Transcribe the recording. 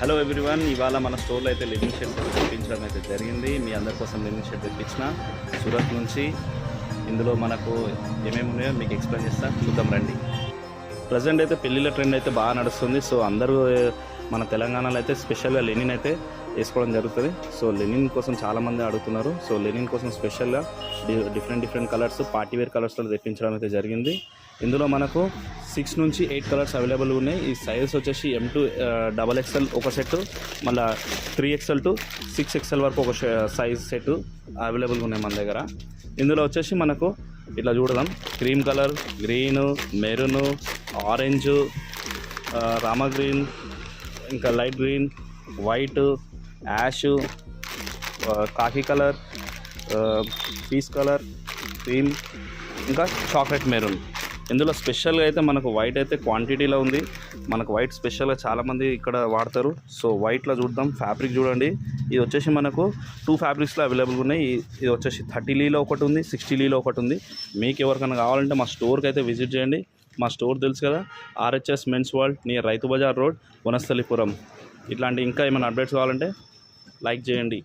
Hello everyone, ఇవాళ మన స్టోర్లో అయితే లివింగ్ షెడ్ తెప్పించడం అయితే జరిగింది. మీ అందరి కోసం లివింగ్ షెడ్ తెప్పించిన సూరత్ నుంచి. ఇందులో మనకు ఏమేమి ఉన్నాయో మీకు ఎక్స్ప్లెయిన్ చేస్తా, చూద్దాం రండి. ప్రజెంట్ అయితే పెళ్ళిళ్ళ ట్రెండ్ అయితే బాగా నడుస్తుంది. సో అందరూ మన తెలంగాణలో అయితే స్పెషల్గా లెనిన్ అయితే వేసుకోవడం జరుగుతుంది. సో లెనిన్ కోసం చాలామంది అడుగుతున్నారు. సో లెనిన్ కోసం స్పెషల్గా డిఫరెంట్ కలర్స్, పార్టీవేర్ కలర్స్లో తెప్పించడం అయితే జరిగింది. ఇందులో మనకు 6 నుంచి 8 కలర్స్ అవైలబుల్ ఉన్నాయి. ఈ సైజ్ వచ్చేసి M2 XXL ఒక సెట్, మళ్ళీ 3XL టు 6XL వరకు ఒక సైజ్ సెట్ అవైలబుల్గా ఉన్నాయి మన దగ్గర. ఇందులో వచ్చేసి మనకు ఇట్లా చూడదాం, cream colour, green, maroon, orange, Rama green, ఇంకా light green, white, ash, khaki colour, peach colour, cream, ఇంకా చాక్లెట్ మెరూన్. ఇందులో స్పెషల్గా అయితే మనకు వైట్ అయితే క్వాంటిటీలో ఉంది. మనకు వైట్ స్పెషల్గా చాలామంది ఇక్కడ వాడతారు. సో వైట్లో చూద్దాం, ఫ్యాబ్రిక్ చూడండి. ఇది వచ్చేసి మనకు 2 ఫ్యాబ్రిక్స్లో అవైలబుల్గా ఉన్నాయి. ఇది వచ్చేసి 30 లీలో ఒకటి ఉంది, 60 లీలో ఒకటి ఉంది. మీకు ఎవరికైనా కావాలంటే మా స్టోర్కి అయితే విజిట్ చేయండి. మా స్టోర్ తెలుసు కదా, RHS men's world near Rythu Bazar road, Vanasthalipuram. ఇట్లాంటి ఇంకా ఏమైనా అప్డేట్స్ కావాలంటే లైక్ చేయండి.